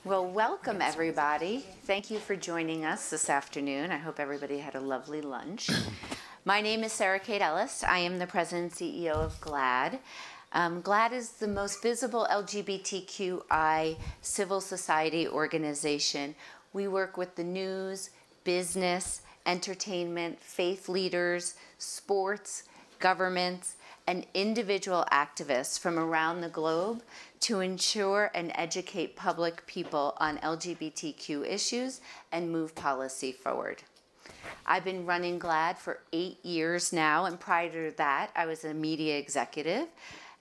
Well, welcome everybody. Thank you for joining us this afternoon. I hope everybody had a lovely lunch. My name is Sarah Kate Ellis. I am the President and CEO of GLAAD. GLAAD is the most visible LGBTQI civil society organization. We work with the news, business, entertainment, faith leaders, sports, governments, and individual activists from around the globe to ensure and educate public people on LGBTQ issues and move policy forward. I've been running GLAAD for 8 years now, and prior to that, I was a media executive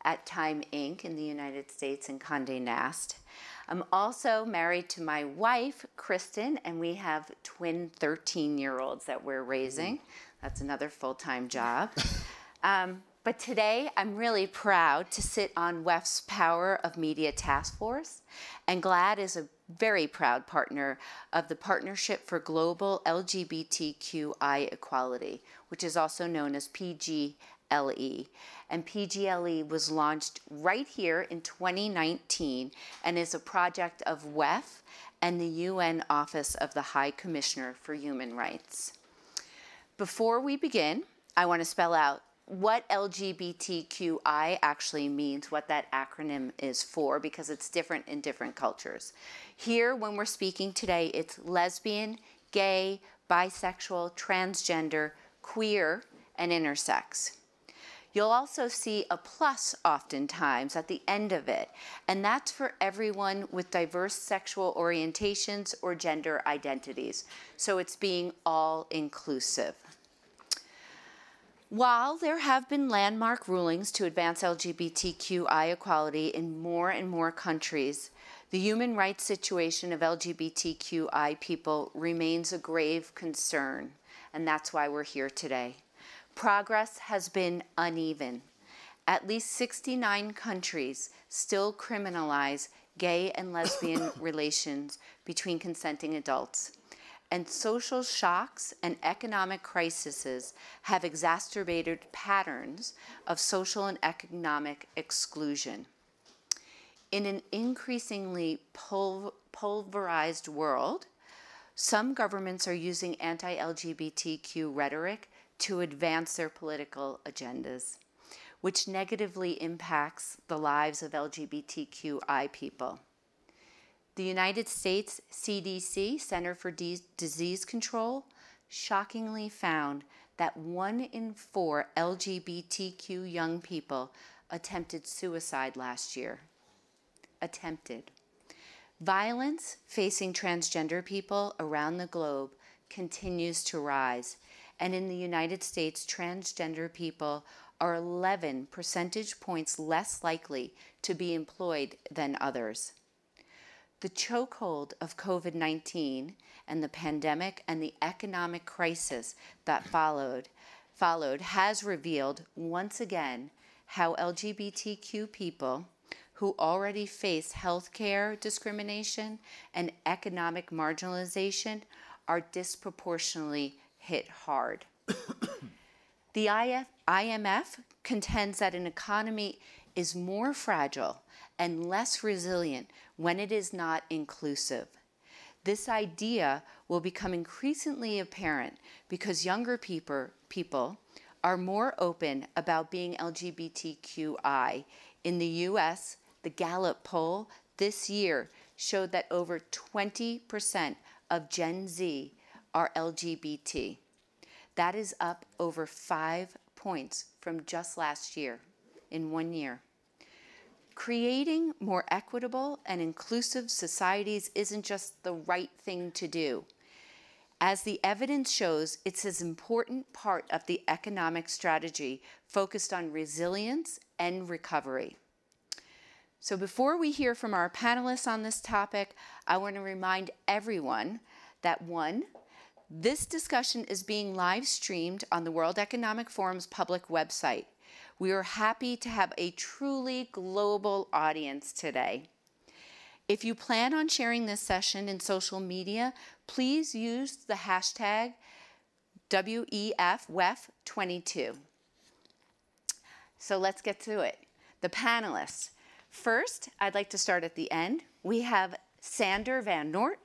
at Time Inc. in the United States and Condé Nast. I'm also married to my wife, Kristen, and we have twin 13-year-olds that we're raising. That's another full-time job. But today, I'm really proud to sit on WEF's Power of Media Task Force, and GLAAD is a very proud partner of the Partnership for Global LGBTQI Equality, which is also known as PGLE. And PGLE was launched right here in 2019 and is a project of WEF and the UN Office of the High Commissioner for Human Rights. Before we begin, I want to spell out what LGBTQI actually means, what that acronym is for, because it's different in different cultures. Here, when we're speaking today, it's lesbian, gay, bisexual, transgender, queer, and intersex. You'll also see a plus oftentimes at the end of it, and that's for everyone with diverse sexual orientations or gender identities. So it's being all inclusive. While there have been landmark rulings to advance LGBTQI equality in more and more countries, the human rights situation of LGBTQI people remains a grave concern, and that's why we're here today. Progress has been uneven. At least 69 countries still criminalize gay and lesbian relations between consenting adults. And social shocks and economic crises have exacerbated patterns of social and economic exclusion. In an increasingly pulverized world, some governments are using anti-LGBTQ rhetoric to advance their political agendas, which negatively impacts the lives of LGBTQI people. The United States CDC, Center for Disease Control, shockingly found that 1 in 4 LGBTQ young people attempted suicide last year. Attempted. Violence facing transgender people around the globe continues to rise, and in the United States, transgender people are 11 percentage points less likely to be employed than others. The chokehold of COVID-19 and the pandemic and the economic crisis that followed has revealed once again how LGBTQ people who already face healthcare discrimination and economic marginalization are disproportionately hit hard. The IMF contends that an economy is more fragile and less resilient when it is not inclusive. This idea will become increasingly apparent because younger people are more open about being LGBTQI. In the US, the Gallup poll this year showed that over 20% of Gen Z are LGBT. That is up over 5 points from just last year, in 1 year. Creating more equitable and inclusive societies isn't just the right thing to do. As the evidence shows, it's an important part of the economic strategy focused on resilience and recovery. So before we hear from our panelists on this topic, I want to remind everyone that 1, this discussion is being live streamed on the World Economic Forum's public website. We are happy to have a truly global audience today. If you plan on sharing this session in social media, please use the hashtag WEF22. So let's get to it. The panelists. First, I'd like to start at the end. We have Sander van Noort,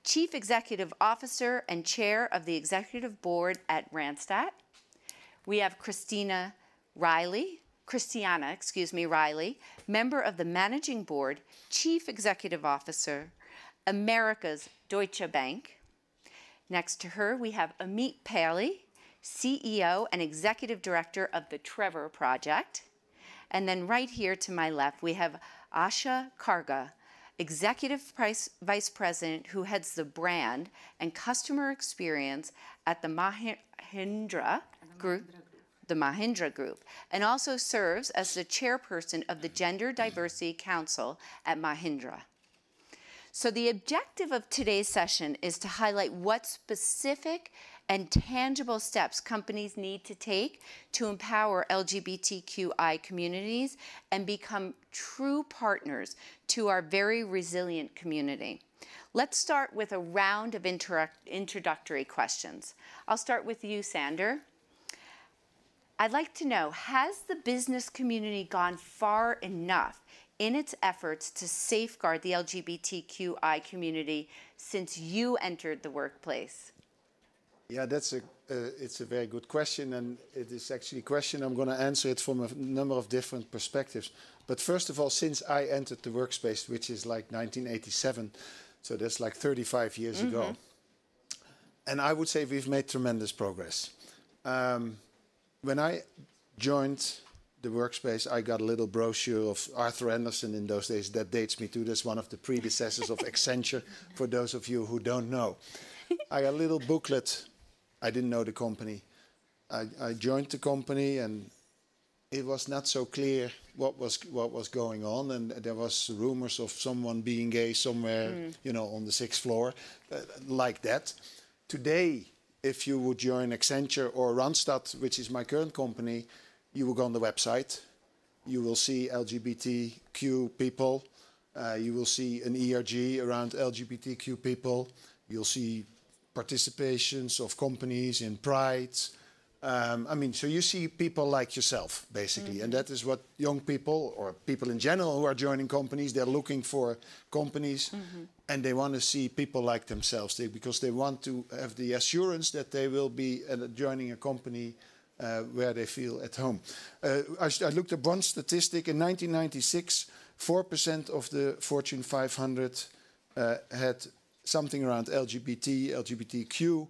Chief Executive Officer and Chair of the Executive Board at Randstad. We have Christiana Riley, member of the Managing Board, Chief Executive Officer, America's Deutsche Bank. Next to her, we have Amit Paley, CEO and Executive Director of the Trevor Project. And then right here to my left, we have Asha Karga, Executive Vice President who heads the brand and customer experience at the Mahindra Group, and also serves as the chairperson of the Gender Diversity Council at Mahindra. So the objective of today's session is to highlight what specific and tangible steps companies need to take to empower LGBTQI communities and become true partners to our very resilient community. Let's start with a round of introductory questions. I'll start with you, Sander. I'd like to know, has the business community gone far enough in its efforts to safeguard the LGBTQI community since you entered the workplace? Yeah, it's a very good question, and it is actually a question I'm going to answer it from a number of different perspectives. But first of all, since I entered the workspace, which is like 1987, so that's like 35 years ago, and I would say we've made tremendous progress. When I joined the workspace, I got a little brochure of Arthur Andersen in those days. That dates me to this, one of the predecessors of Accenture, for those of you who don't know. I got a little booklet. I didn't know the company. I joined the company, and it was not so clear what was going on, and there was rumors of someone being gay somewhere, you know, on the 6th floor, like that. Today, if you would join Accenture or Randstad, which is my current company, you will go on the website. You will see LGBTQ people. You will see an ERG around LGBTQ people. You'll see participations of companies in prides. I mean, so you see people like yourself, basically. And that is what young people, or people in general who are joining companies, they're looking for companies, and they want to see people like themselves, because they want to have the assurance that they will be joining a company where they feel at home. I looked at one statistic. In 1996, 4% of the Fortune 500 had something around LGBT, LGBTQ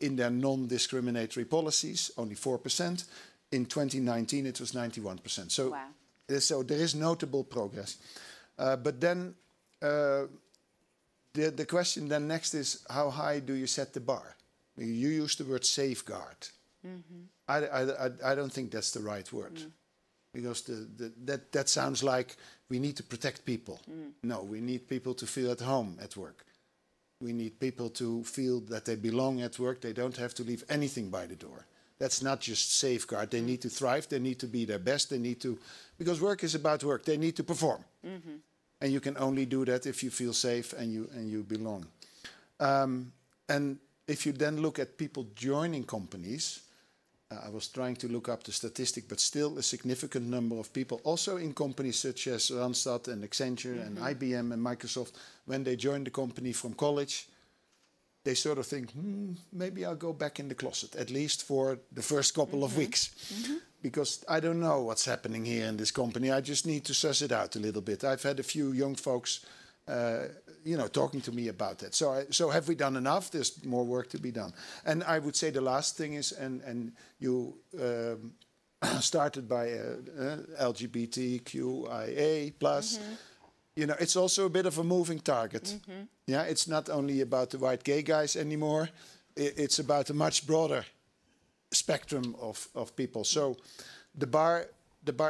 in their non-discriminatory policies, only 4%. In 2019, it was 91%. So, so there is notable progress. But then the question then next is, how high do you set the bar? You use the word safeguard. I don't think that's the right word. Because that sounds like we need to protect people. No, we need people to feel at home at work. We need people to feel that they belong at work. They don't have to leave anything by the door. That's not just safeguard. They need to thrive. They need to be their best. They need to, because work is about work. They need to perform. And you can only do that if you feel safe and you belong. And if you then look at people joining companies, I was trying to look up the statistic, but still a significant number of people, also in companies such as Randstad and Accenture and IBM and Microsoft, when they join the company from college, they sort of think, maybe I'll go back in the closet, at least for the first couple of weeks. Because I don't know what's happening here in this company. I just need to suss it out a little bit. I've had a few young folks you know, talking to me about that. So have we done enough? There's more work to be done. And I would say the last thing is, and you started by LGBTQIA plus. You know, it's also a bit of a moving target. Yeah, it's not only about the white gay guys anymore. It's about a much broader spectrum of people. So the bar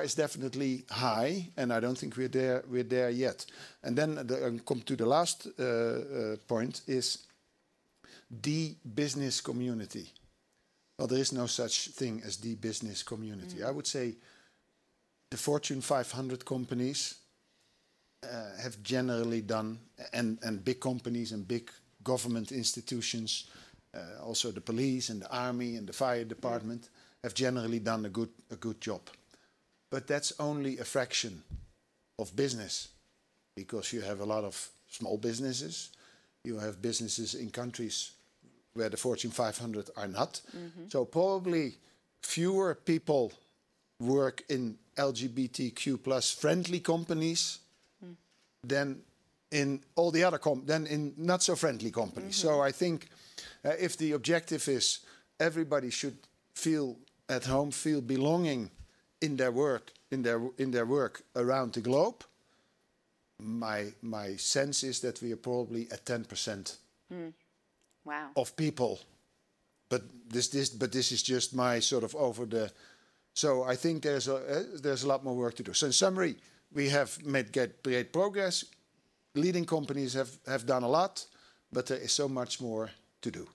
is definitely high, and I don't think we're there yet. And then come to the last point is the business community. Well, there is no such thing as the business community. I would say the Fortune 500 companies have generally done, and big companies and big government institutions, also the police and the army and the fire department, have generally done a good job. But that's only a fraction of business, because you have a lot of small businesses. You have businesses in countries where the Fortune 500 are not. So probably fewer people work in LGBTQ plus friendly companies than in all the other than in not so friendly companies. So I think if the objective is everybody should feel at home, feel belonging in their work, in their work around the globe, my sense is that we are probably at 10% Wow. of people. But this is just my sort of over the. So I think there's a lot more work to do. So in summary, we have made great progress. Leading companies have done a lot, but there is so much more to do.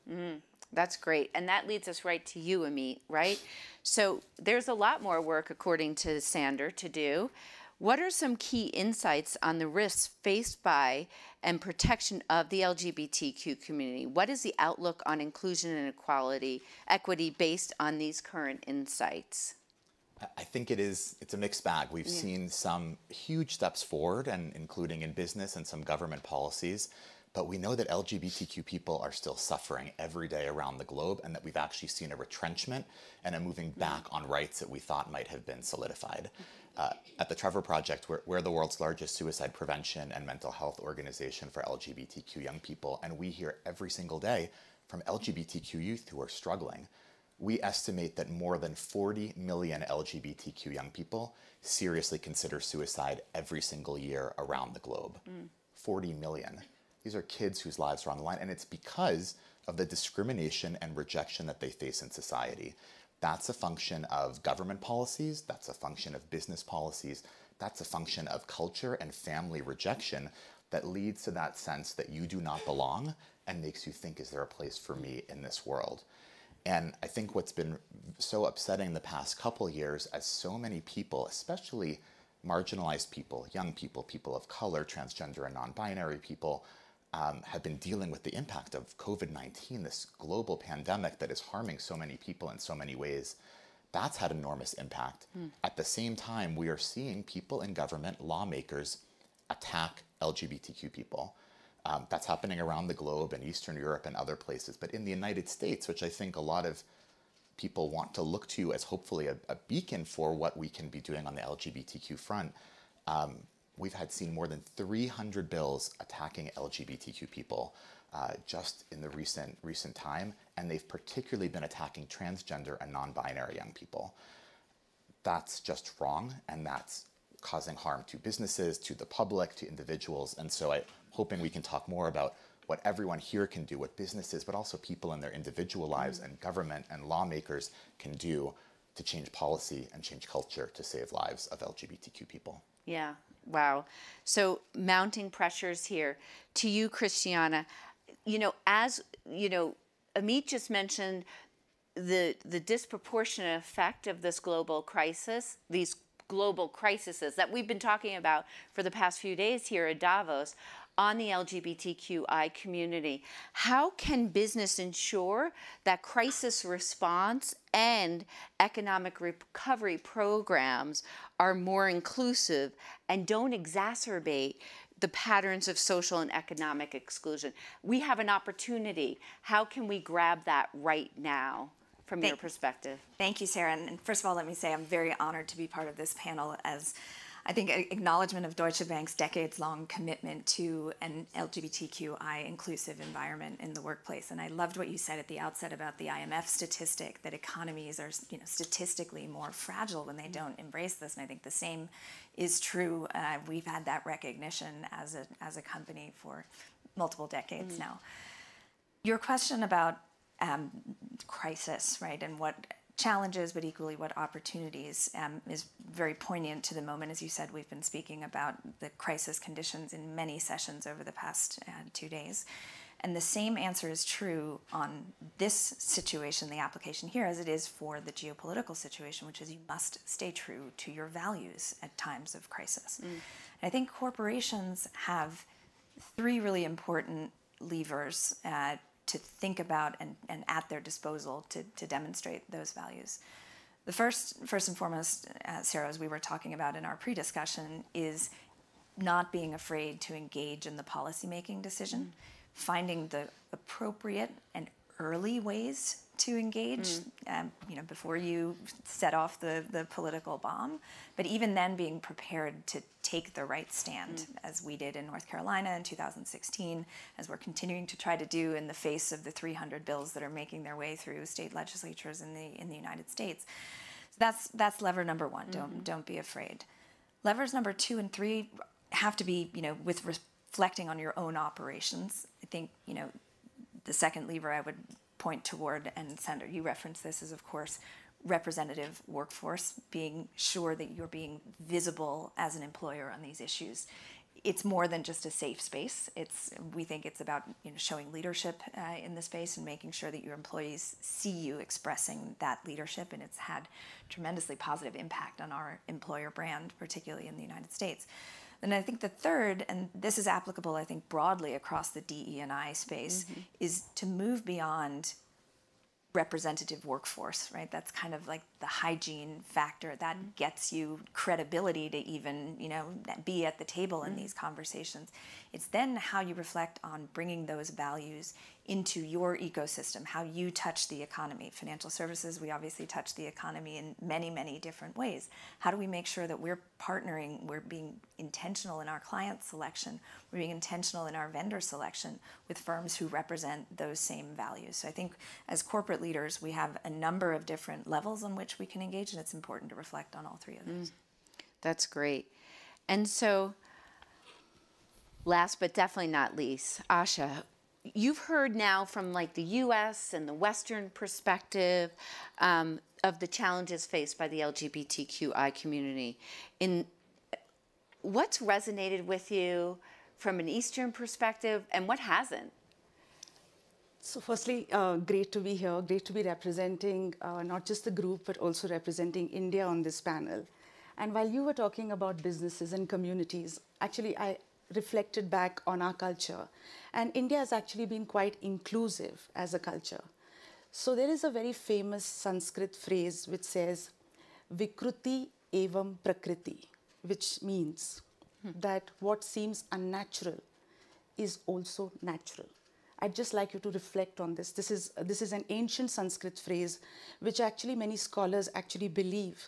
That's great. And that leads us right to you, Amit, right? So there's a lot more work, according to Sander, to do. What are some key insights on the risks faced by and protection of the LGBTQ community? What is the outlook on inclusion and equity based on these current insights? I think it's a mixed bag. We've seen some huge steps forward, and including in business and some government policies, but we know that LGBTQ people are still suffering every day around the globe, and that we've actually seen a retrenchment and a moving back on rights that we thought might have been solidified. At the Trevor Project, we're the world's largest suicide prevention and mental health organization for LGBTQ young people, and we hear every single day from LGBTQ youth who are struggling. We estimate that more than 40 million LGBTQ young people seriously consider suicide every single year around the globe. 40 million. These are kids whose lives are on the line, and it's because of the discrimination and rejection that they face in society. That's a function of government policies, that's a function of business policies, that's a function of culture and family rejection that leads to that sense that you do not belong and makes you think, is there a place for me in this world? And I think what's been so upsetting the past couple years, as so many people, especially marginalized people, young people, people of color, transgender and non-binary people, have been dealing with the impact of COVID-19, this global pandemic that is harming so many people in so many ways. That's had enormous impact. At the same time, we are seeing people in government, lawmakers, attack LGBTQ people. That's happening around the globe in Eastern Europe and other places. But in the United States, which I think a lot of people want to look to as hopefully a beacon for what we can be doing on the LGBTQ front, we've seen more than 300 bills attacking LGBTQ people just in the recent time, and they've particularly been attacking transgender and non-binary young people. That's just wrong, and that's causing harm to businesses, to the public, to individuals. And so I'm hoping we can talk more about what everyone here can do, what businesses, but also people in their individual lives and government and lawmakers can do to change policy and change culture to save lives of LGBTQ people. Yeah, wow. So mounting pressures here. To you, Christiana, as Amit just mentioned the disproportionate effect of this global crisis, these global crises that we've been talking about for the past few days here at Davos on the LGBTQI community. How can business ensure that crisis response and economic recovery programs are more inclusive and don't exacerbate the patterns of social and economic exclusion? We have an opportunity. How can we grab that right now? From your perspective. Thank you, Sarah. And first of all, let me say I'm very honored to be part of this panel, as I think acknowledgement of Deutsche Bank's decades-long commitment to an LGBTQI inclusive environment in the workplace. And I loved what you said at the outset about the IMF statistic that economies are, statistically more fragile when they don't embrace this. And I think the same is true. We've had that recognition as a company for multiple decades now. Your question about crisis, right, and what challenges, but equally what opportunities, is very poignant to the moment. As you said, we've been speaking about the crisis conditions in many sessions over the past 2 days. And the same answer is true on this situation, the application here, as it is for the geopolitical situation, which is you must stay true to your values at times of crisis. And I think corporations have 3 really important levers to think about and at their disposal to demonstrate those values. The first and foremost, Sarah, as we were talking about in our pre-discussion, is not being afraid to engage in the policymaking decision, finding the appropriate and early ways to engage, before you set off the political bomb, but even then being prepared to take the right stand, as we did in North Carolina in 2016, as we're continuing to try to do in the face of the 300 bills that are making their way through state legislatures in the United States. So that's lever number one. Don't be afraid. Levers number 2 and 3 have to be, with reflecting on your own operations. I think, the second lever I would point toward, and Sandra, you referenced this, is of course representative workforce, being sure that you're being visible as an employer on these issues. It's more than just a safe space. We think it's about showing leadership in the space and making sure that your employees see you expressing that leadership, and it's had tremendously positive impact on our employer brand, particularly in the United States. And I think the third, and this is applicable, I think, broadly across the DE&I space, is to move beyond representative workforce, right? That's kind of like the hygiene factor that gets you credibility to even, be at the table in these conversations. It's then how you reflect on bringing those values into your ecosystem, how you touch the economy. Financial services, we obviously touch the economy in many, many different ways. How do we make sure that we're partnering, we're being intentional in our client selection, we're being intentional in our vendor selection with firms who represent those same values? So I think as corporate leaders, we have a number of different levels on which we can engage, and it's important to reflect on all three of those. That's great. And so, last but definitely not least, Asha, you've heard now from the U.S. and the Western perspective of the challenges faced by the LGBTQI community. What's resonated with you from an Eastern perspective, and what hasn't? So firstly, great to be here, great to be representing not just the group, but also representing India on this panel. And while you were talking about businesses and communities, actually I reflected back on our culture. And India has actually been quite inclusive as a culture. So there is a very famous Sanskrit phrase which says, Vikruti evam prakriti, which means that what seems unnatural is also natural. I'd just like you to reflect on this. This is an ancient Sanskrit phrase which actually many scholars actually believe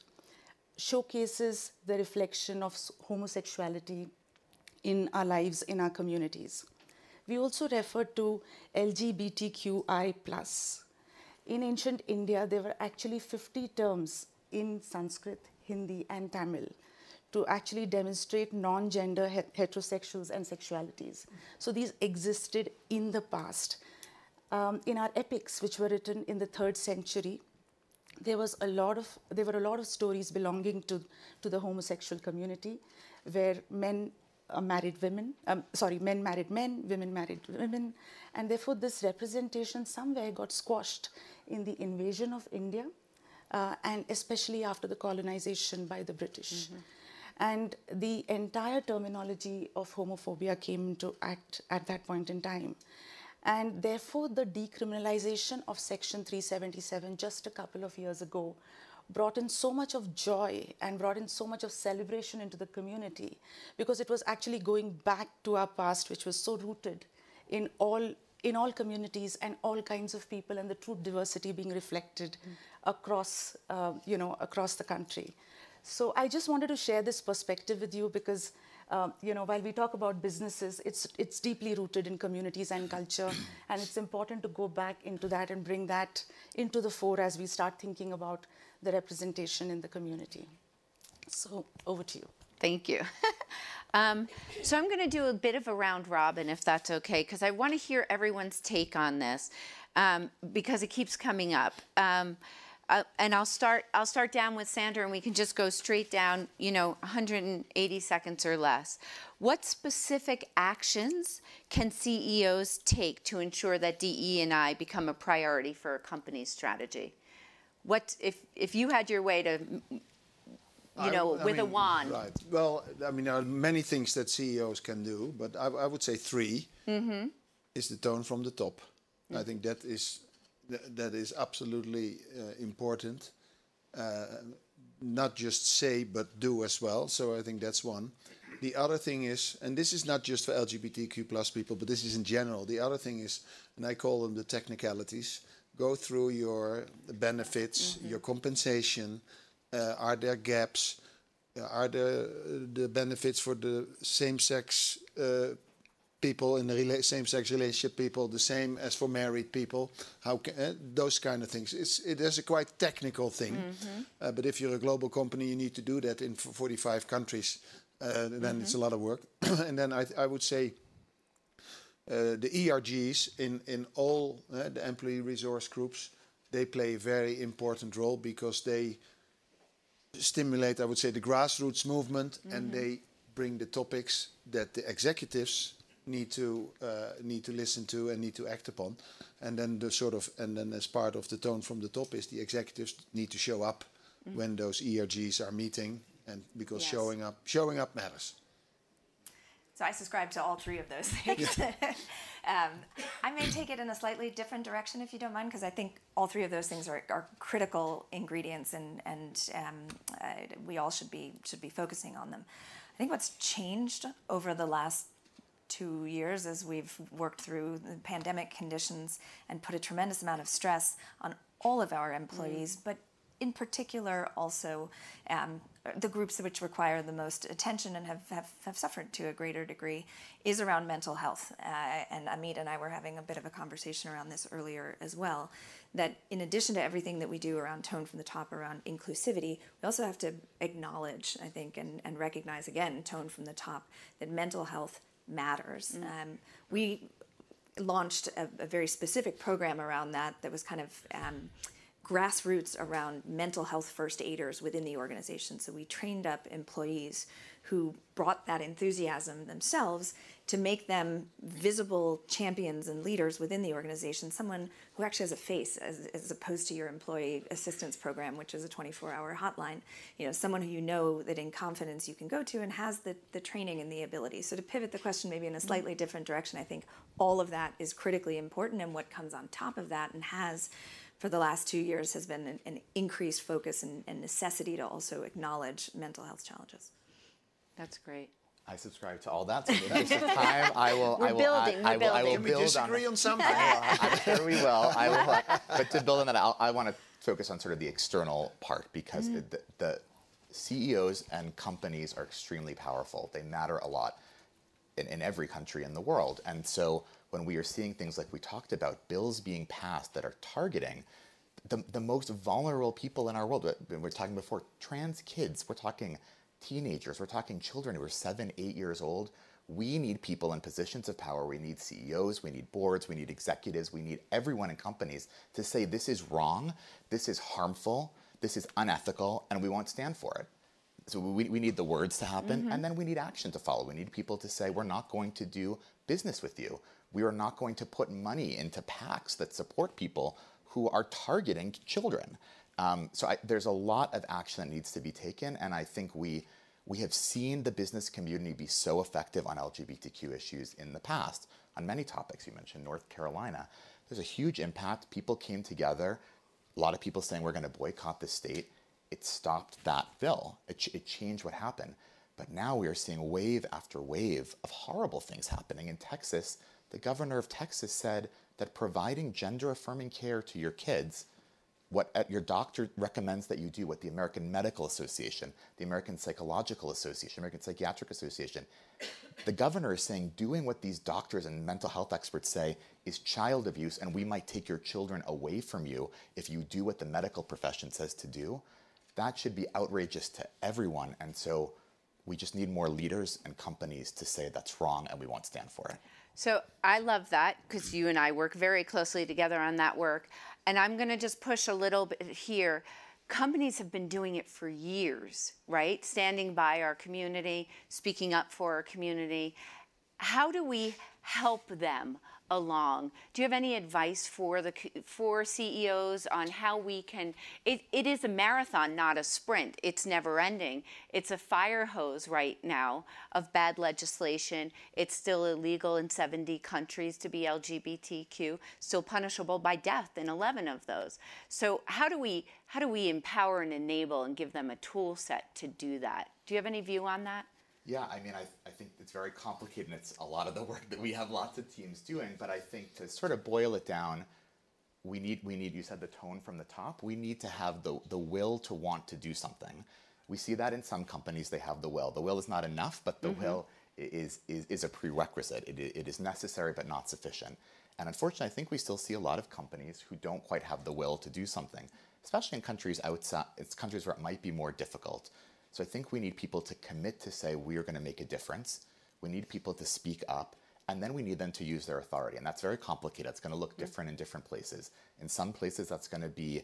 showcases the reflection of homosexuality in our lives, in our communities. We also refer to LGBTQI+. In ancient India, there were actually 50 terms in Sanskrit, Hindi, and Tamil to actually demonstrate non-gender heterosexuals and sexualities. So these existed in the past. In our epics, which were written in the 3rd century, there were a lot of stories belonging to the homosexual community, where men married men married men, women married women, and therefore this representation somewhere got squashed in the invasion of India, and especially after the colonization by the British. And the entire terminology of homophobia came into act at that point in time. And therefore, the decriminalization of Section 377 just a couple of years ago brought in so much of joy and brought in so much of celebration into the community, because it was actually going back to our past, which was so rooted in all communities and all kinds of people, and the true diversity being reflected across the country. So I just wanted to share this perspective with you because, while we talk about businesses, it's deeply rooted in communities and culture, and it's important to go back into that and bring that into the fore as we start thinking about the representation in the community. So over to you. Thank you. So I'm going to do a bit of a round robin, if that's okay, because I want to hear everyone's take on this, because it keeps coming up. And I'll start down with Sandra, and we can just go straight down, 180 seconds or less. What specific actions can CEOs take to ensure that DE&I become a priority for a company's strategy? What if you had your way to, with a wand? Right. Well, there are many things that CEOs can do, but I would say 3 is the tone from the top. I think that is absolutely important. Not just say, but do as well. So I think that's one. The other thing is, and this is not just for LGBTQ plus people, but this is in general. The other thing is, and I call them the technicalities. Go through your benefits, your compensation. Are there gaps? Are there the benefits for the same-sex people in the same-sex relationship people the same as for married people? How can, those kind of things. It is a quite technical thing. But if you're a global company, you need to do that in 45 countries. Then it's a lot of work. And then I would say the ERGs in all the employee resource groups, they play a very important role because they stimulate, I would say, the grassroots movement, and they bring the topics that the executives need to listen to and need to act upon. And then then as part of the tone from the top is the executives need to show up when those ERGs are meeting, and because showing up matters. So I subscribe to all three of those things. I may take it in a slightly different direction, if you don't mind, because I think all three of those things are critical ingredients, and we all should be focusing on them. I think what's changed over the last 2 years as we've worked through the pandemic conditions and put a tremendous amount of stress on all of our employees, but in particular also the groups which require the most attention and have suffered to a greater degree, is around mental health. And Amit and I were having a bit of a conversation around this earlier as well, that in addition to everything that we do around tone from the top, around inclusivity, we also have to acknowledge, I think, and recognize again, tone from the top, that mental health matters. We launched a very specific program around that was kind of grassroots around mental health first aiders within the organization. So we trained up employees who brought that enthusiasm themselves to make them visible champions and leaders within the organization, someone who actually has a face, as opposed to your employee assistance program, which is a 24-hour hotline. Someone who you know that in confidence you can go to and has the training and the ability. So to pivot the question maybe in a slightly different direction, I think all of that is critically important, and what comes on top of that and has for the last 2 years has been an increased focus and necessity to also acknowledge mental health challenges. That's great. I subscribe to all that. So in the interest of time, I will We're building. I will Can we disagree on something? I'm sure we will. I will. But to build on that, I want to focus on sort of the external part, because the CEOs and companies are extremely powerful. They matter a lot in every country in the world. And so when we are seeing things like we talked about, bills being passed that are targeting the most vulnerable people in our world, we were talking before, trans kids, we're talking teenagers, we're talking children who are 7, 8 years old. We need people in positions of power. We need CEOs, we need boards, we need executives, we need everyone in companies to say this is wrong, this is harmful, this is unethical, and we won't stand for it. So we need the words to happen, and then we need action to follow. We need people to say, we're not going to do business with you. We are not going to put money into PACs that support people who are targeting children. There's a lot of action that needs to be taken, and I think we have seen the business community be so effective on LGBTQ issues in the past, on many topics. You mentioned North Carolina. There's a huge impact. People came together, a lot of people saying we're going to boycott the state. It stopped that bill. It changed what happened. But now we are seeing wave after wave of horrible things happening. In Texas, the governor of Texas said that providing gender-affirming care to your kids, what your doctor recommends that you do, what the American Medical Association, the American Psychological Association, American Psychiatric Association, the governor is saying doing what these doctors and mental health experts say is child abuse, and we might take your children away from you if you do what the medical profession says to do. That should be outrageous to everyone, and so we just need more leaders and companies to say that's wrong and we won't stand for it. So I love that, because you and I work very closely together on that work. And I'm going to just push a little bit here. Companies have been doing it for years, right? Standing by our community, speaking up for our community. How do we help them along? Do you have any advice for CEOs on how we can, it is a marathon, not a sprint. It's never ending. It's a fire hose right now of bad legislation. It's still illegal in 70 countries to be LGBTQ, still punishable by death in 11 of those. So how do we empower and enable and give them a tool set to do that? Do you have any view on that? Yeah, I mean, I think it's very complicated, and it's a lot of the work that we have lots of teams doing, but I think to sort of boil it down, we need, you said the tone from the top, we need to have the will to want to do something. We see that in some companies, they have the will. The will is not enough, but the will is a prerequisite. It is necessary, but not sufficient. And unfortunately, I think we still see a lot of companies who don't quite have the will to do something, especially in countries outside, it's countries where it might be more difficult. So I think we need people to commit to say, we are going to make a difference. We need people to speak up, and then we need them to use their authority. And that's very complicated. It's going to look different in different places. In some places, that's going to be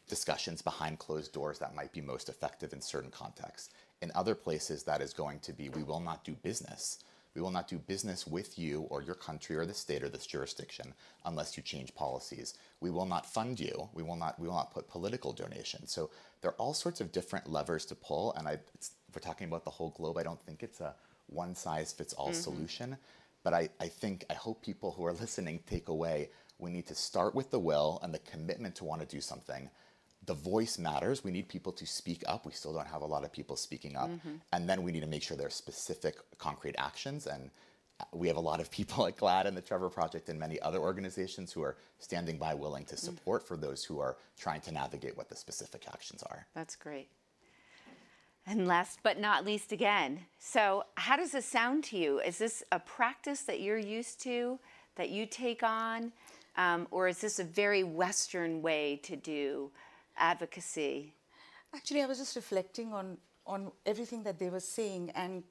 discussions behind closed doors that might be most effective in certain contexts. In other places, that is going to be, we will not do business. We will not do business with you or your country or the state or this jurisdiction unless you change policies. We will not fund you. We will not put political donations. So there are all sorts of different levers to pull. And if we're talking about the whole globe, I don't think it's a one-size-fits-all solution. But I hope people who are listening take away, we need to start with the will and the commitment to want to do something. The voice matters. We need people to speak up. We still don't have a lot of people speaking up. And then we need to make sure there are specific, concrete actions. And we have a lot of people at GLAAD and the Trevor Project and many other organizations who are standing by willing to support for those who are trying to navigate what the specific actions are. That's great. And last but not least again, so how does this sound to you? Is this a practice that you're used to, that you take on? Or is this a very Western way to do advocacy? Actually, I was just reflecting on everything that they were saying, and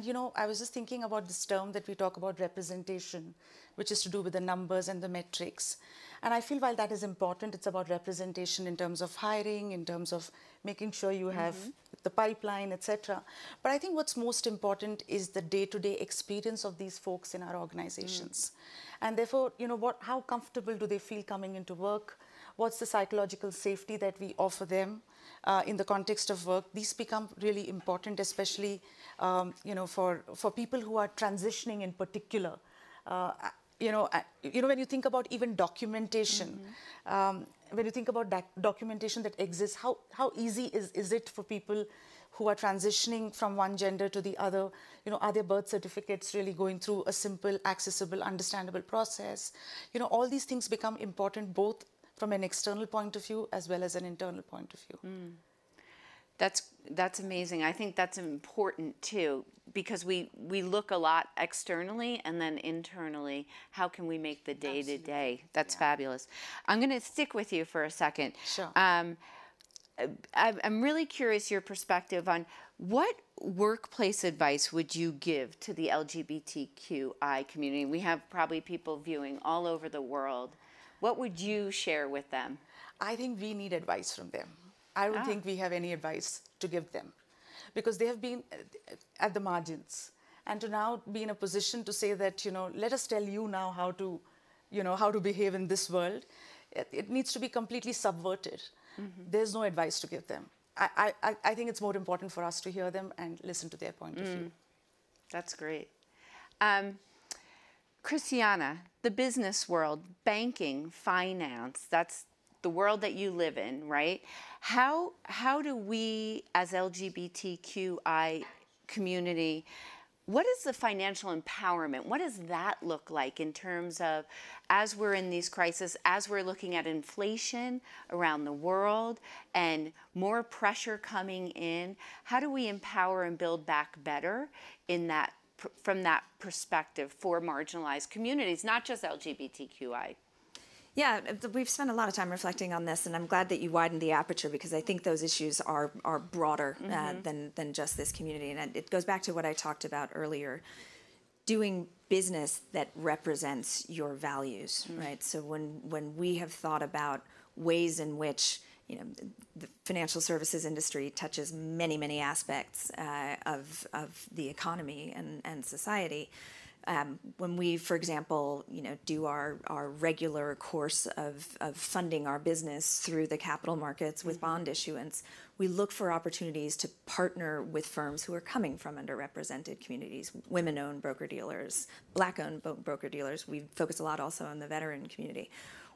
you know, I was just thinking about this term that we talk about, representation, which is to do with the numbers and the metrics. And I feel while that is important, it's about representation in terms of hiring, in terms of making sure you have the pipeline, etc. But I think what's most important is the day-to-day experience of these folks in our organizations. And therefore, you know, how comfortable do they feel coming into work? What's the psychological safety that we offer them in the context of work? These become really important, especially you know, for people who are transitioning in particular. You know, when you think about even documentation, when you think about that documentation that exists, how easy is it for people who are transitioning from one gender to the other? You know, are their birth certificates really going through a simple, accessible, understandable process? You know, all these things become important both from an external point of view as well as an internal point of view. That's amazing. I think that's important too, because we look a lot externally, and then internally, how can we make the day-to-day? That's fabulous. I'm going to stick with you for a second. Sure. I'm really curious your perspective on what workplace advice would you give to the LGBTQI community? We have probably people viewing all over the world. What would you share with them? I think we need advice from them. I don't think we have any advice to give them, because they have been at the margins. And to now be in a position to say that, you know, let us tell you now how to, you know, how to behave in this world, it needs to be completely subverted. There's no advice to give them. I think it's more important for us to hear them and listen to their point of view. That's great. Christiana, the business world, banking, finance, that's the world that you live in, right? How do we as LGBTQI community, what is the financial empowerment? What does that look like in terms of, as we're in these crises, as we're looking at inflation around the world and more pressure coming in, how do we empower and build back better in that, from that perspective for marginalized communities, not just LGBTQI? Yeah, we've spent a lot of time reflecting on this, and I'm glad that you widened the aperture, because I think those issues are broader than just this community. And it goes back to what I talked about earlier, doing business that represents your values, right? So when we have thought about ways in which, you know, the financial services industry touches many, many aspects of the economy and society. When we, for example, you know, do our regular course of funding our business through the capital markets with bond issuance, we look for opportunities to partner with firms who are coming from underrepresented communities, women-owned broker-dealers, Black-owned broker-dealers. We focus a lot also on the veteran community.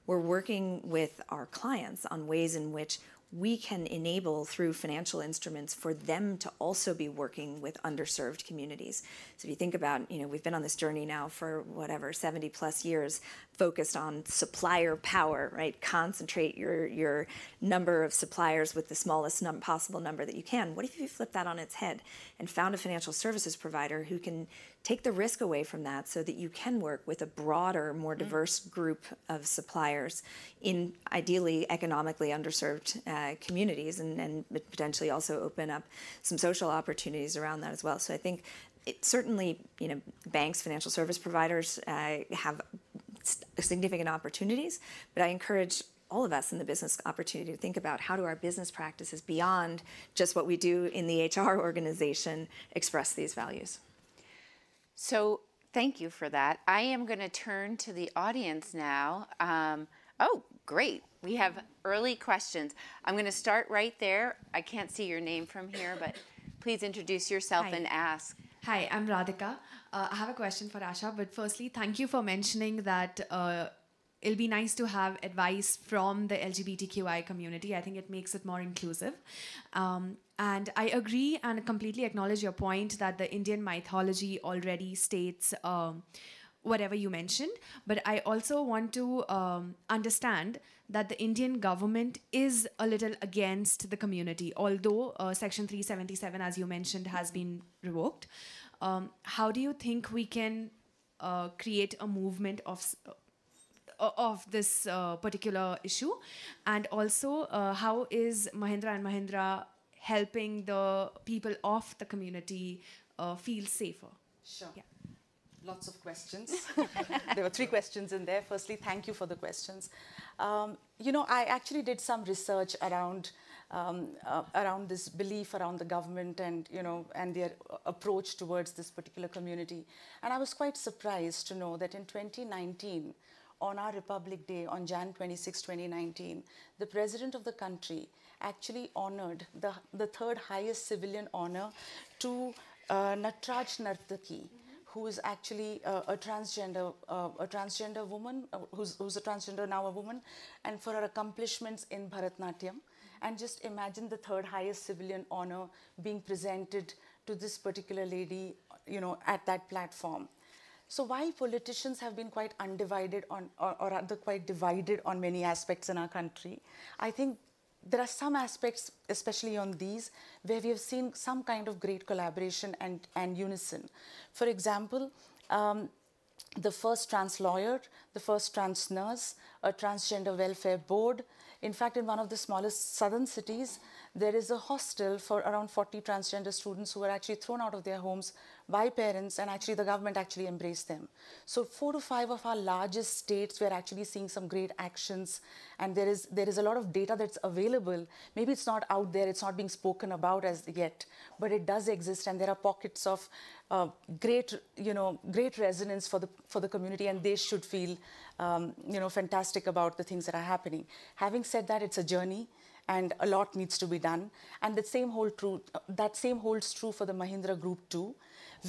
We're working with our clients on ways in which we can enable through financial instruments for them to also be working with underserved communities. So if you think about, we've been on this journey now for 70 plus years, focused on supplier power, right? Concentrate your number of suppliers with the smallest possible number that you can. What if you flip that on its head and found a financial services provider who can take the risk away from that so that you can work with a broader, more diverse group of suppliers in ideally economically underserved communities and potentially also open up some social opportunities around that as well. So I think certainly, banks, financial service providers have significant opportunities, but I encourage all of us in the business opportunity to think about how do our business practices beyond just what we do in the HR organization express these values. So thank you for that. I am going to turn to the audience now. Oh, great. We have early questions. I'm going to start right there. I can't see your name from here, but please introduce yourself and ask. Hi, I'm Radhika. I have a question for Asha, but firstly, thank you for mentioning that it'll be nice to have advice from the LGBTQI community. I think it makes it more inclusive. And I agree and completely acknowledge your point that the Indian mythology already states whatever you mentioned. But I also want to understand that the Indian government is a little against the community, although Section 377, as you mentioned, has been revoked. How do you think we can create a movement of this particular issue? And also, how is Mahindra & Mahindra helping the people of the community feel safer? Sure. Yeah. Lots of questions. There were 3 questions in there. Firstly, thank you for the questions. I actually did some research around this belief around the government and their approach towards this particular community. And I was quite surprised to know that in 2019, on our Republic Day, on Jan 26, 2019, the president of the country actually honored the 3rd highest civilian honor to Natraj Nartaki, who is actually a transgender woman, who's a transgender, now a woman, and for her accomplishments in Bharatnatyam. And just imagine the 3rd highest civilian honor being presented to this particular lady, at that platform. So while politicians have been quite undivided or rather quite divided on many aspects in our country, I think there are some aspects, especially on these, where we have seen some kind of great collaboration and unison. For example, the first trans lawyer, the first trans nurse, a transgender welfare board. In fact, in one of the smallest southern cities, there is a hostel for around 40 transgender students who were actually thrown out of their homes by parents, and actually the government actually embraced them. So 4 to 5 of our largest states, we're actually seeing some great actions, and there is a lot of data that's available. Maybe it's not out there, it's not being spoken about as yet, but it does exist, and there are pockets of great resonance for the community, and they should feel fantastic about the things that are happening. Having said that, it's a journey, and a lot needs to be done. And that same holds true for the Mahindra Group too.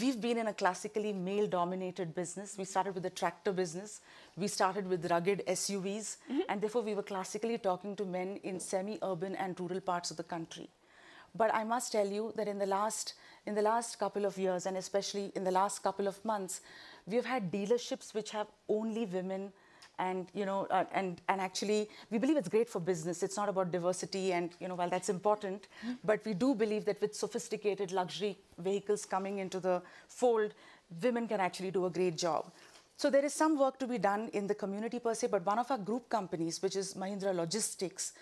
We've been in a classically male-dominated business. We started with the tractor business. We started with rugged SUVs, and therefore we were classically talking to men in semi-urban and rural parts of the country. But I must tell you that in the last couple of years, and especially in the last couple of months, we've had dealerships which have only women. And actually, we believe it's great for business. It's not about diversity, and while that's important, but we do believe that with sophisticated luxury vehicles coming into the fold, women can actually do a great job. So there is some work to be done in the community per se, but one of our group companies, which is Mahindra Logistics,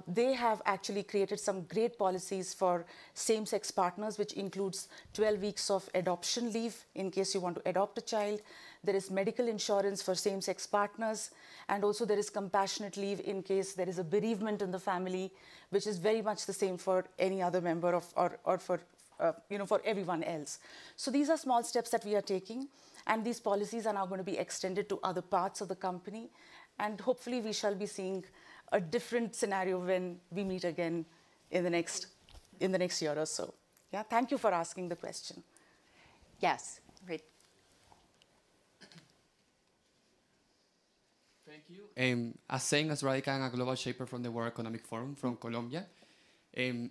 they have actually created some great policies for same-sex partners, which includes 12 weeks of adoption leave in case you want to adopt a child. There is medical insurance for same-sex partners, and also there is compassionate leave in case there is a bereavement in the family, which is very much the same for any other member or for everyone else. So these are small steps that we are taking, and these policies are now going to be extended to other parts of the company, and hopefully we shall be seeing a different scenario when we meet again in the next year or so. Yeah, thank you for asking the question. Yes, right. Thank you. As saying as Radica, I'm a global shaper from the World Economic Forum from Colombia. I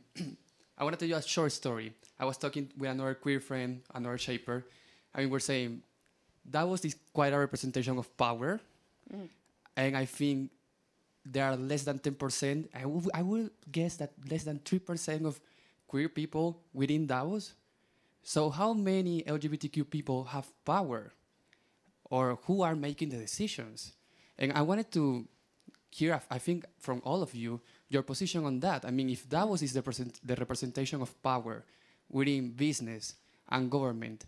want to tell you a short story. I was talking with another queer friend, another shaper, and we were saying Davos is quite a representation of power, and I think there are less than 10%. I would guess that less than 3% of queer people within Davos. So how many LGBTQ people have power, or who are making the decisions? And I wanted to hear, I think, from all of you, your position on that. I mean, if Davos is the representation of power within business and government,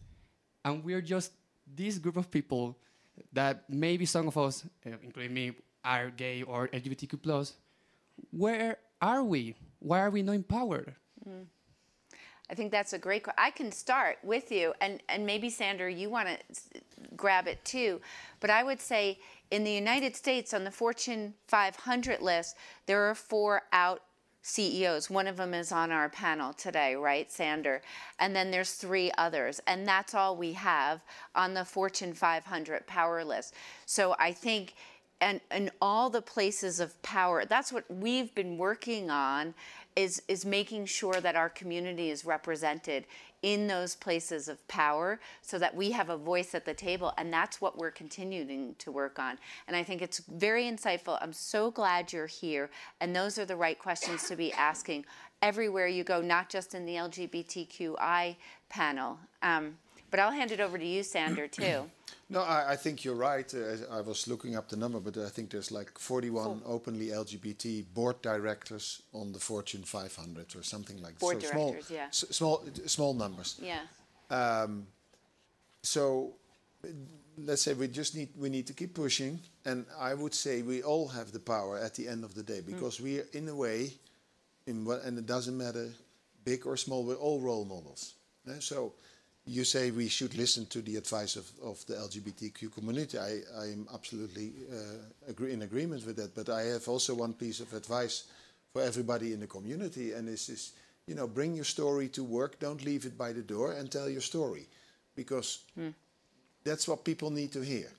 and we're just this group of people that maybe some of us, including me, are gay or LGBTQ+, where are we? Why are we not empowered? I think that's a great question. I can start with you, and maybe, Sandra, you want to grab it too. But I would say in the United States, on the Fortune 500 list, there are 4 out CEOs. One of them is on our panel today, right, Sandra? And then there's 3 others. And that's all we have on the Fortune 500 power list. So I think and all the places of power, that's what we've been working on, is making sure that our community is represented in those places of power so that we have a voice at the table, and that's what we're continuing to work on. And I think it's very insightful. I'm so glad you're here, and those are the right questions to be asking everywhere you go, not just in the LGBTQI panel. But I'll hand it over to you, Sandra, too. No, I think you're right. I was looking up the number, but I think there's like 41 openly LGBT board directors on the Fortune 500 or something like that. Board directors, yeah. Small numbers. Yeah. So let's say we need to keep pushing, and I would say we all have the power at the end of the day, because we are, in a way, and it doesn't matter big or small, we're all role models. So you say we should listen to the advice of the LGBTQ community. I am absolutely in agreement with that. But I have also one piece of advice for everybody in the community, and this is, bring your story to work. Don't leave it by the door, and tell your story, because that's what people need to hear.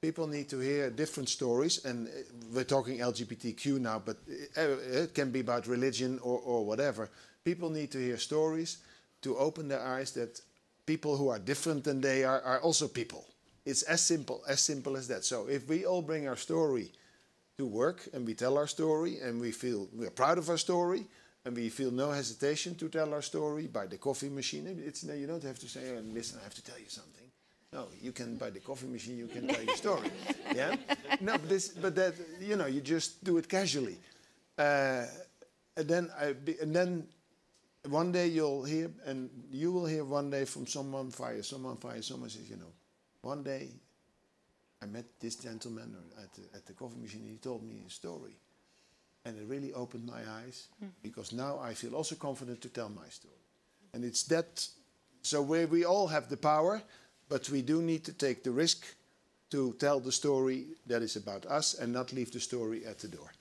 People need to hear different stories, and we're talking LGBTQ now, but it can be about religion or whatever. People need to hear stories to open their eyes that people who are different than they are also people. It's as simple as that. So if we all bring our story to work, and we tell our story, and we feel we're proud of our story, and we feel no hesitation to tell our story by the coffee machine. You don't have to say, oh, listen, I have to tell you something. No, you can, by the coffee machine, you can tell your story. Yeah? No, but that, you just do it casually. And then one day you'll hear, and you will hear one day from someone says, one day I met this gentleman at the coffee machine, and he told me a story. And it really opened my eyes, because now I feel also confident to tell my story. And it's that, so where we all have the power, but we do need to take the risk to tell the story that is about us and not leave the story at the door.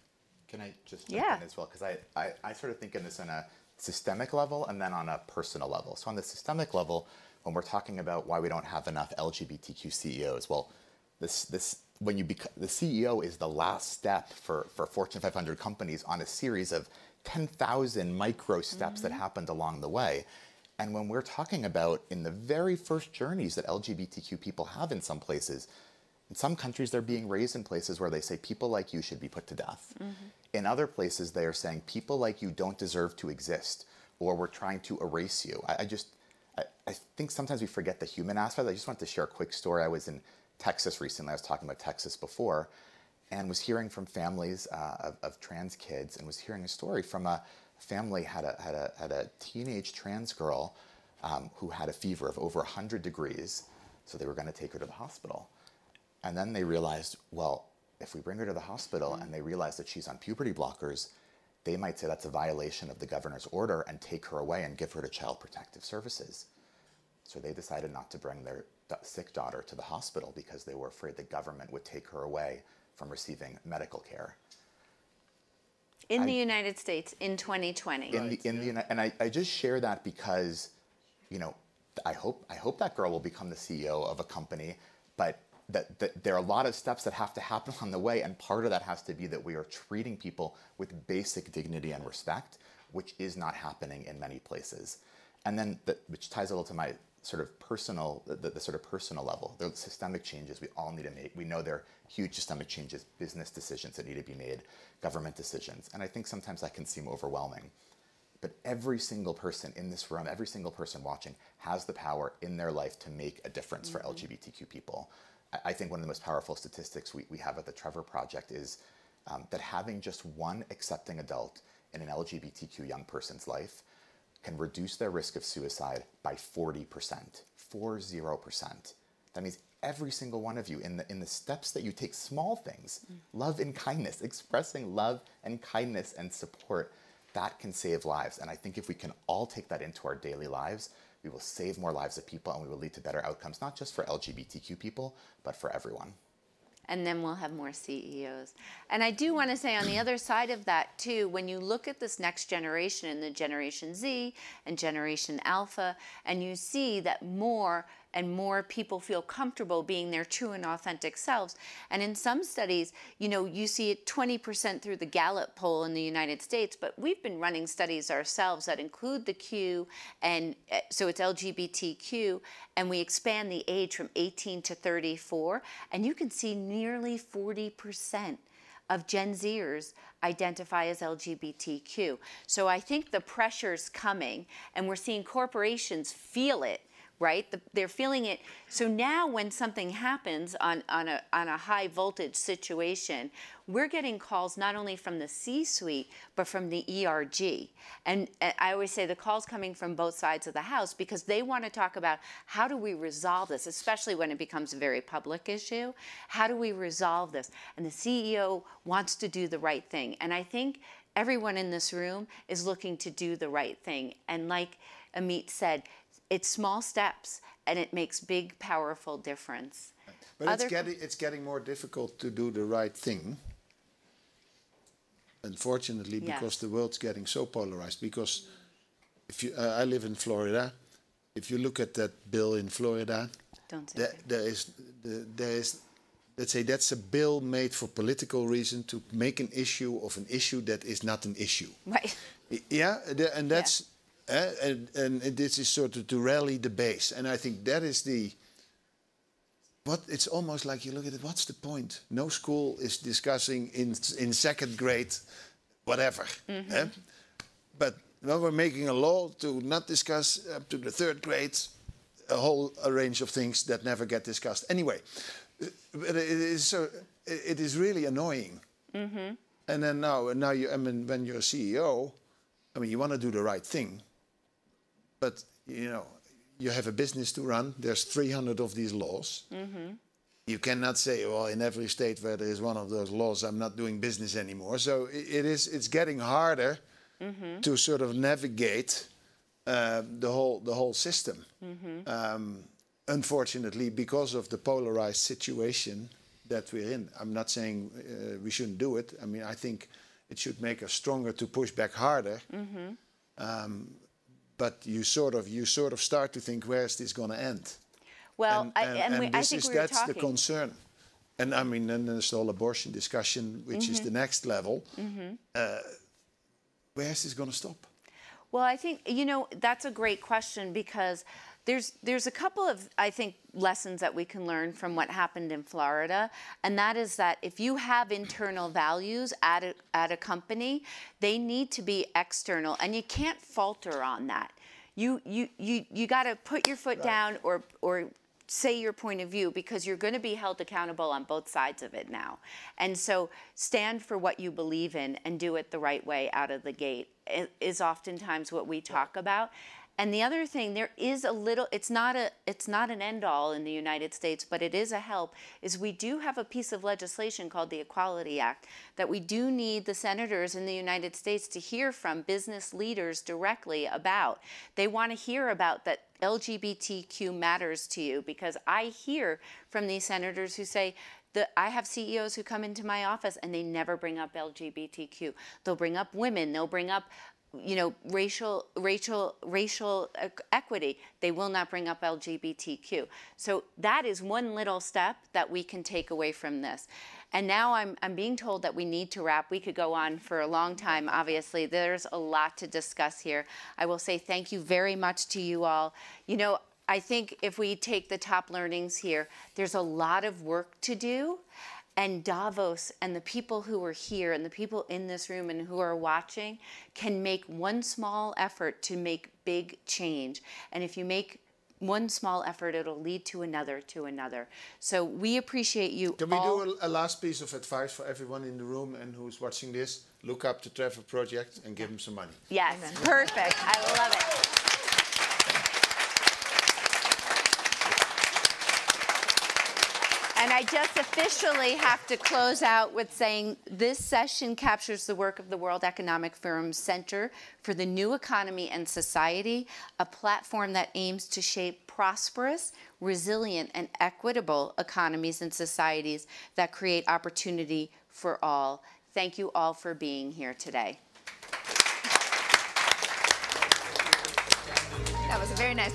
Can I just jump in as well? Because I sort of think in this on a systemic level and then on a personal level. So on the systemic level, when we're talking about why we don't have enough LGBTQ CEOs, well, the CEO is the last step for Fortune 500 companies on a series of 10,000 micro steps that happened along the way. And when we're talking about in the very first journeys that LGBTQ people have in some places, in some countries they're being raised in places where they say people like you should be put to death. In other places they are saying people like you don't deserve to exist, or we're trying to erase you. I think sometimes we forget the human aspect. I just want to share a quick story. I was in Texas recently. I was talking about Texas before, and was hearing from families of trans kids, and was hearing a story from a family had a teenage trans girl who had a fever of over 100 degrees, so they were going to take her to the hospital. And then they realized, well, if we bring her to the hospital and they realize that she's on puberty blockers, they might say that's a violation of the governor's order and take her away and give her to Child Protective Services. So they decided not to bring their sick daughter to the hospital because they were afraid the government would take her away from receiving medical care. In the United States in 2020. And I just share that because, I hope that girl will become the CEO of a company, but that there are a lot of steps that have to happen on the way, and part of that has to be that we are treating people with basic dignity and respect, which is not happening in many places. And then, which ties a little to my sort of personal, the sort of personal level, the systemic changes we all need to make. We know there are huge systemic changes, business decisions that need to be made, government decisions, and I think sometimes that can seem overwhelming. But every single person in this room, every single person watching has the power in their life to make a difference for LGBTQ people. I think one of the most powerful statistics we have at the Trevor Project is that having just one accepting adult in an LGBTQ young person's life can reduce their risk of suicide by 40%, 40%. That means every single one of you in the steps that you take, small things, love and kindness, expressing love and kindness and support, that can save lives. And I think if we can all take that into our daily lives, we will save more lives of people and we will lead to better outcomes, not just for LGBTQ people, but for everyone. And then we'll have more CEOs. And I do want to say on the other side of that too, when you look at this next generation and the Generation Z and Generation Alpha, and you see that more and more people feel comfortable being their true and authentic selves. And in some studies, you know, you see it 20% through the Gallup poll in the United States, but we've been running studies ourselves that include the Q, and so it's LGBTQ, and we expand the age from 18 to 34, and you can see nearly 40% of Gen Zers identify as LGBTQ. So I think the pressure's coming, and we're seeing corporations feel it, right? They're feeling it. So now when something happens on a high voltage situation, we're getting calls not only from the C-suite, but from the ERG. And I always say the call's coming from both sides of the house because they want to talk about how do we resolve this, especially when it becomes a very public issue. How do we resolve this? And the CEO wants to do the right thing. And I think everyone in this room is looking to do the right thing. And like Amit said, it's small steps, and it makes big, powerful difference. But it's getting more difficult to do the right thing, unfortunately, because the world's getting so polarized. Because if you, I live in Florida. If you look at that bill in Florida, there is, let's say, that's a bill made for political reason to make an issue of an issue that is not an issue. Right. Yeah, and that's. And this is sort of to rally the base. And I think that is it's almost like you look at it, what's the point? No school is discussing in second grade whatever. But now we're making a law to not discuss up to the third grade a whole range of things that never get discussed. Anyway, but it is really annoying. And then now you, I mean, when you're a CEO, I mean, you want to do the right thing. But, you know, you have a business to run. There's 300 of these laws. You cannot say, well, in every state where there is one of those laws, I'm not doing business anymore. So it's getting harder to sort of navigate the whole system. Unfortunately, because of the polarized situation that we're in. I'm not saying we shouldn't do it. I mean, I think it should make us stronger to push back harder. But you sort of start to think, where is this going to end? Well, I think that's the concern. And I mean, then there's the whole abortion discussion, which is the next level. Where is this going to stop? Well, I think, you know, that's a great question because there's a couple of, I think, lessons that we can learn from what happened in Florida, and that is that if you have internal values at a company, they need to be external, and you can't falter on that. You got to put your foot down or say your point of view because you're going to be held accountable on both sides of it now. And so stand for what you believe in and do it the right way out of the gate is oftentimes what we talk about. And the other thing, there is a little, it's not an end all in the United States, but it is a help, is we do have a piece of legislation called the Equality Act that we do need the senators in the United States to hear from business leaders directly about. They want to hear about that LGBTQ matters to you, because I hear from these senators who say, I have CEOs who come into my office and they never bring up LGBTQ. They'll bring up women, they'll bring up you know, racial equity. They will not bring up LGBTQ. So that is one little step that we can take away from this. And now I'm being told that we need to wrap. We could go on for a long time, obviously. There's a lot to discuss here. I will say thank you very much to you all. You know, I think if we take the top learnings here, there's a lot of work to do. And Davos and the people who are here and the people in this room and who are watching can make one small effort to make big change. And if you make one small effort, it'll lead to another, to another. So we appreciate you Can we do a last piece of advice for everyone in the room and who's watching this? Look up the Trevor Project and give them some money. Yes, Amen. perfect. I love it. And I just officially have to close out with saying this session captures the work of the World Economic Forum's Center for the New Economy and Society, a platform that aims to shape prosperous, resilient, and equitable economies and societies that create opportunity for all. Thank you all for being here today. That was a very nice.